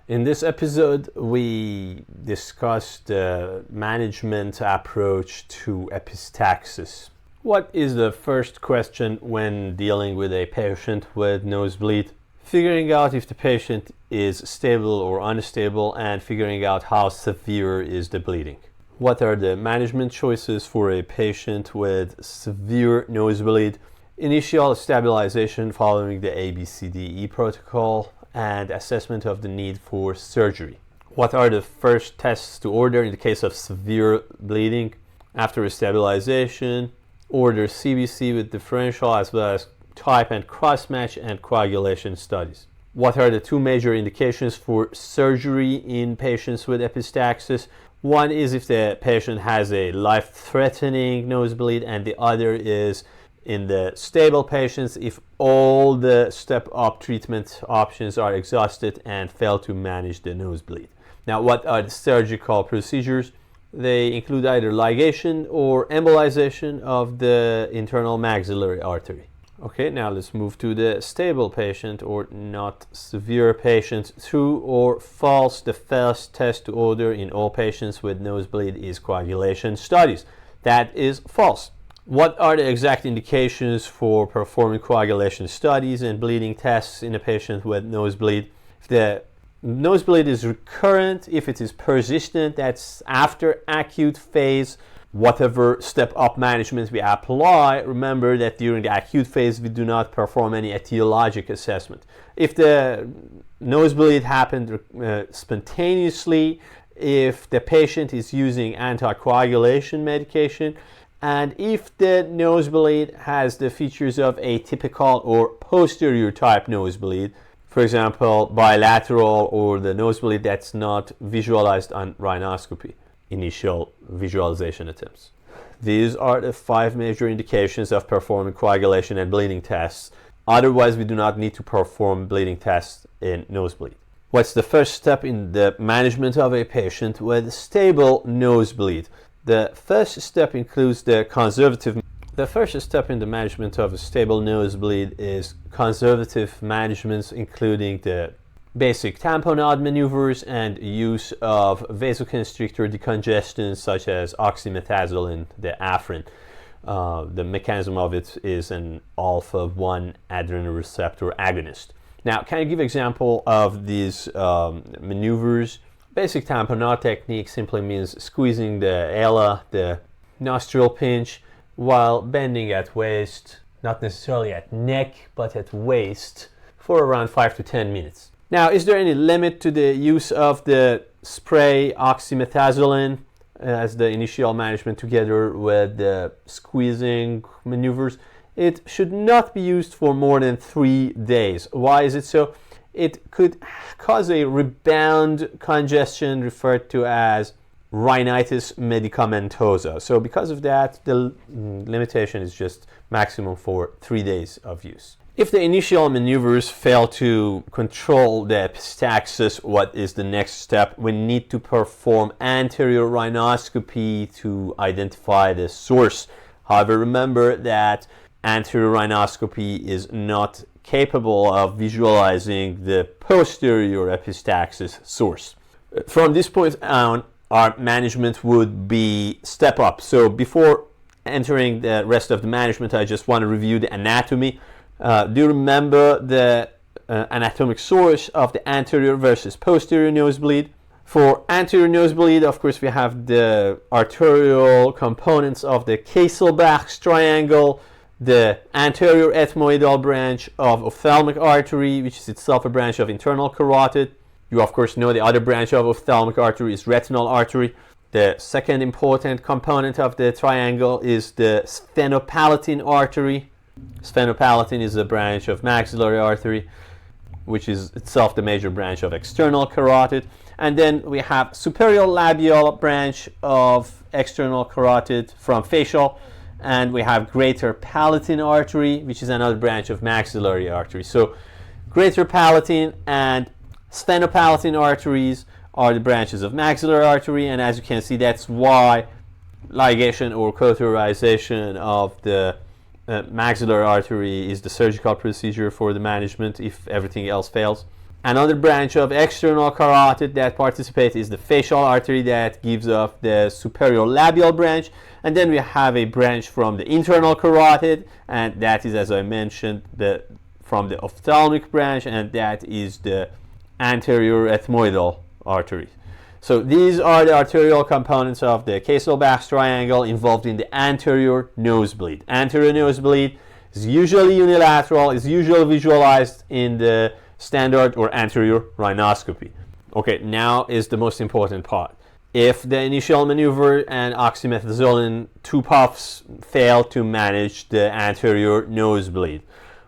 In this episode, we discussed the management approach to epistaxis. What is the first question when dealing with a patient with nosebleed? Figuring out if the patient is stable or unstable and figuring out how severe is the bleeding. What are the management choices for a patient with severe nosebleed? Initial stabilization following the ABCDE protocol and assessment of the need for surgery. What are the first tests to order in the case of severe bleeding? After stabilization, order CBC with differential as well as type and cross-match and coagulation studies. What are the two major indications for surgery in patients with epistaxis? One is if the patient has a life-threatening nosebleed, and the other is in the stable patients if all the step-up treatment options are exhausted and fail to manage the nosebleed. Now, what are the surgical procedures? They include either ligation or embolization of the internal maxillary artery. Okay, now let's move to the stable patient or not severe patient. True or false, the first test to order in all patients with nosebleed is coagulation studies. That is false. What are the exact indications for performing coagulation studies and bleeding tests in a patient with nosebleed? If the nosebleed is recurrent, if it is persistent, that's after acute phase, whatever step-up management we apply, remember that during the acute phase we do not perform any etiologic assessment. If the nosebleed happened spontaneously, if the patient is using anticoagulation medication, and if the nosebleed has the features of atypical or posterior type nosebleed, for example, bilateral or the nosebleed that's not visualized on rhinoscopy, initial visualization attempts. These are the 5 major indications of performing coagulation and bleeding tests. Otherwise, we do not need to perform bleeding tests in nosebleed. What's the first step in the management of a patient with stable nosebleed? The first step includes the first step in the management of a stable nosebleed is conservative management, including the basic tamponade maneuvers and use of vasoconstrictor decongestants such as oxymetazoline, the Afrin. The mechanism of it is an alpha-1 adrenoreceptor agonist. Now, can I give an example of these maneuvers? Basic tamponade technique simply means squeezing the ala, the nostril pinch, while bending at waist, not necessarily at neck, but at waist, for around 5 to 10 minutes. Now, is there any limit to the use of the spray oxymetazoline as the initial management together with the squeezing maneuvers? It should not be used for more than 3 days. Why is it so? It could cause a rebound congestion referred to as rhinitis medicamentosa. So because of that, the limitation is just maximum for 3 days of use. If the initial maneuvers fail to control the epistaxis, what is the next step? We need to perform anterior rhinoscopy to identify the source. However, remember that anterior rhinoscopy is not capable of visualizing the posterior epistaxis source. From this point on, our management would be step up. So before entering the rest of the management, I just want to review the anatomy. Do you remember the anatomic source of the anterior versus posterior nosebleed? For anterior nosebleed, of course, we have the arterial components of the Kesselbach's triangle, the anterior ethmoidal branch of ophthalmic artery, which is itself a branch of internal carotid. You, of course, know the other branch of ophthalmic artery is retinal artery. The second important component of the triangle is the sphenopalatine artery. Sphenopalatine is a branch of maxillary artery, which is itself the major branch of external carotid. And then we have superior labial branch of external carotid from facial. And we have greater palatine artery, which is another branch of maxillary artery. So greater palatine and sphenopalatine arteries are the branches of maxillary artery, and as you can see, that's why ligation or cauterization of the maxillary artery is the surgical procedure for the management if everything else fails. Another branch of external carotid that participates is the facial artery that gives off the superior labial branch. And then we have a branch from the internal carotid, and that is, as I mentioned, from the ophthalmic branch, and that is the anterior ethmoidal artery. So these are the arterial components of the Cassel-Bax triangle involved in the anterior nosebleed. Anterior nosebleed is usually unilateral, is usually visualized in the standard or anterior rhinoscopy. Okay, now is the most important part. If the initial maneuver and oxymetazoline 2 puffs fail to manage the anterior nosebleed,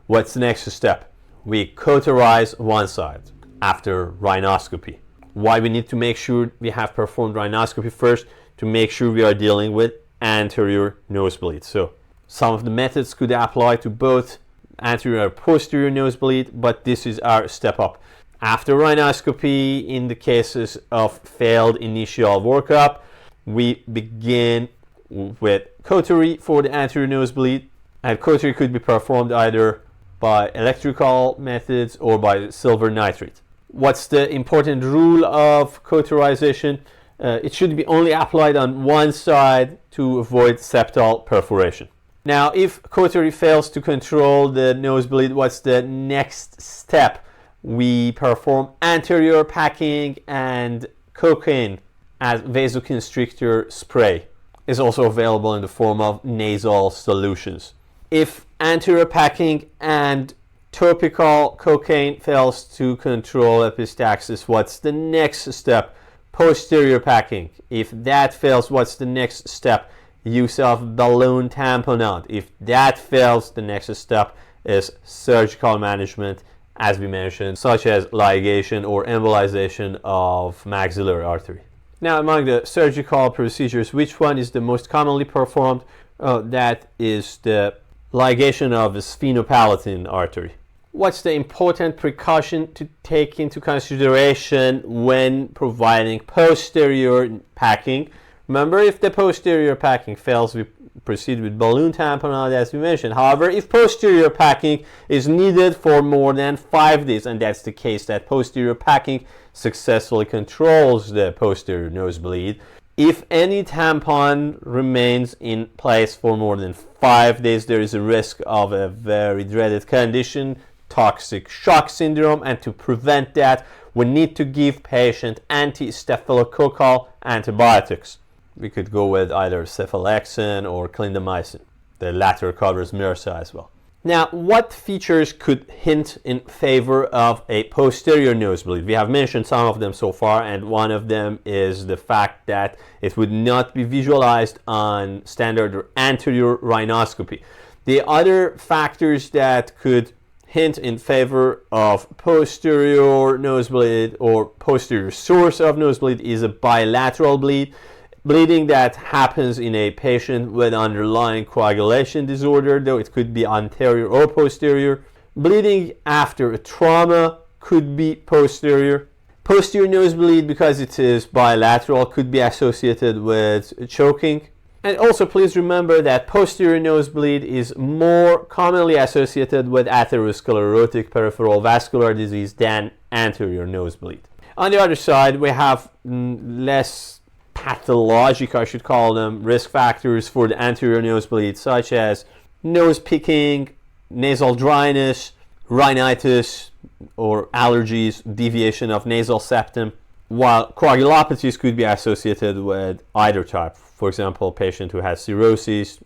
what's the next step? We cauterize one side after rhinoscopy. Why we need to make sure we have performed rhinoscopy first? To make sure we are dealing with anterior nosebleed. So some of the methods could apply to both anterior or posterior nosebleed, but this is our step up. After rhinoscopy, in the cases of failed initial workup, we begin with cautery for the anterior nosebleed, and cautery could be performed either by electrical methods or by silver nitrate. What's the important rule of cauterization? It should be only applied on one side to avoid septal perforation. Now, if cautery fails to control the nosebleed, what's the next step? We perform anterior packing, and cocaine as vasoconstrictor spray is also available in the form of nasal solutions. If anterior packing and topical cocaine fails to control epistaxis, what's the next step? Posterior packing. If that fails, what's the next step? Use of balloon tamponade. If that fails, the next step is surgical management, as we mentioned, such as ligation or embolization of maxillary artery. Now, among the surgical procedures, which one is the most commonly performed? That is the ligation of the sphenopalatine artery. What's the important precaution to take into consideration when providing posterior packing? Remember, if the posterior packing fails, we proceed with balloon tamponade, as we mentioned. However, if posterior packing is needed for more than 5 days, and that's the case that posterior packing successfully controls the posterior nosebleed, if any tampon remains in place for more than 5 days, there is a risk of a very dreaded condition, toxic shock syndrome, and to prevent that, we need to give patient anti-staphylococcal antibiotics. We could go with either cephalexin or clindamycin. The latter covers MRSA as well. Now, what features could hint in favor of a posterior nosebleed? We have mentioned some of them so far, and one of them is the fact that it would not be visualized on standard or anterior rhinoscopy. The other factors that could hint in favor of posterior nosebleed or posterior source of nosebleed is a bilateral bleed. Bleeding that happens in a patient with underlying coagulation disorder, though it could be anterior or posterior. Bleeding after a trauma could be posterior. Posterior nosebleed, because it is bilateral, could be associated with choking. And also please remember that posterior nosebleed is more commonly associated with atherosclerotic peripheral vascular disease than anterior nosebleed. On the other side, we have less pathologic, I should call them, risk factors for the anterior nosebleed, such as nose picking, nasal dryness, rhinitis or allergies, deviation of nasal septum, while coagulopathies could be associated with either type. For example, a patient who has cirrhosis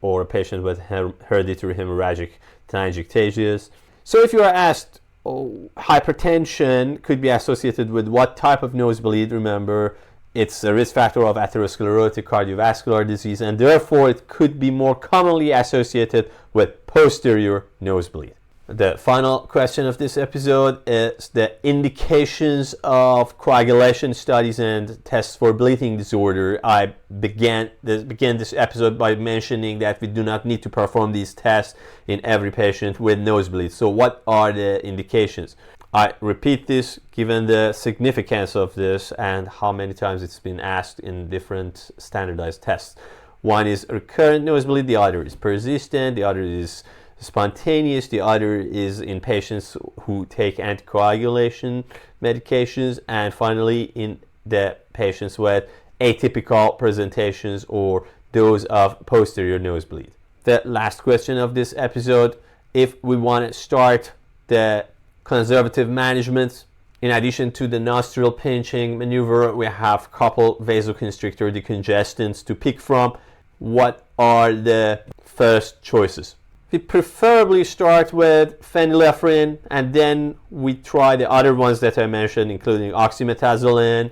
or a patient with hereditary hemorrhagic telangiectasias. So if you are asked, hypertension could be associated with what type of nosebleed, remember, it's a risk factor of atherosclerotic cardiovascular disease, and therefore it could be more commonly associated with posterior nosebleed. The final question of this episode is the indications of coagulation studies and tests for bleeding disorder. I began this episode by mentioning that we do not need to perform these tests in every patient with nosebleed. So what are the indications? I repeat this given the significance of this and how many times it's been asked in different standardized tests. One is recurrent nosebleed, the other is persistent, the other is spontaneous, the other is in patients who take anticoagulation medications, and finally in the patients with atypical presentations or those of posterior nosebleed. The last question of this episode, if we want to start the conservative management, in addition to the nostril pinching maneuver, we have a couple vasoconstrictor decongestants to pick from. What are the first choices? We preferably start with phenylephrine, and then we try the other ones that I mentioned, including oxymetazoline,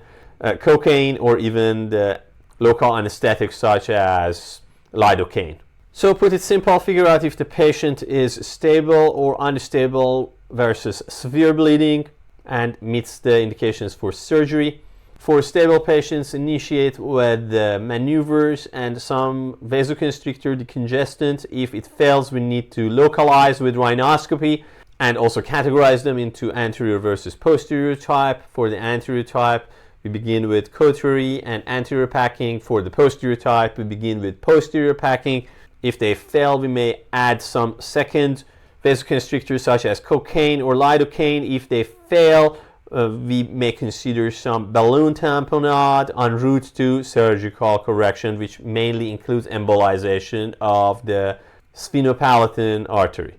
cocaine, or even the local anesthetics such as lidocaine. So put it simple, figure out if the patient is stable or unstable versus severe bleeding and meets the indications for surgery. For stable patients, initiate with the maneuvers and some vasoconstrictor decongestant. If it fails, we need to localize with rhinoscopy and also categorize them into anterior versus posterior type. For the anterior type, we begin with cautery and anterior packing. For the posterior type, we begin with posterior packing. If they fail, we may add some second vasoconstrictors such as cocaine or lidocaine. If they fail, we may consider some balloon tamponade en route to surgical correction, which mainly includes embolization of the sphenopalatine artery.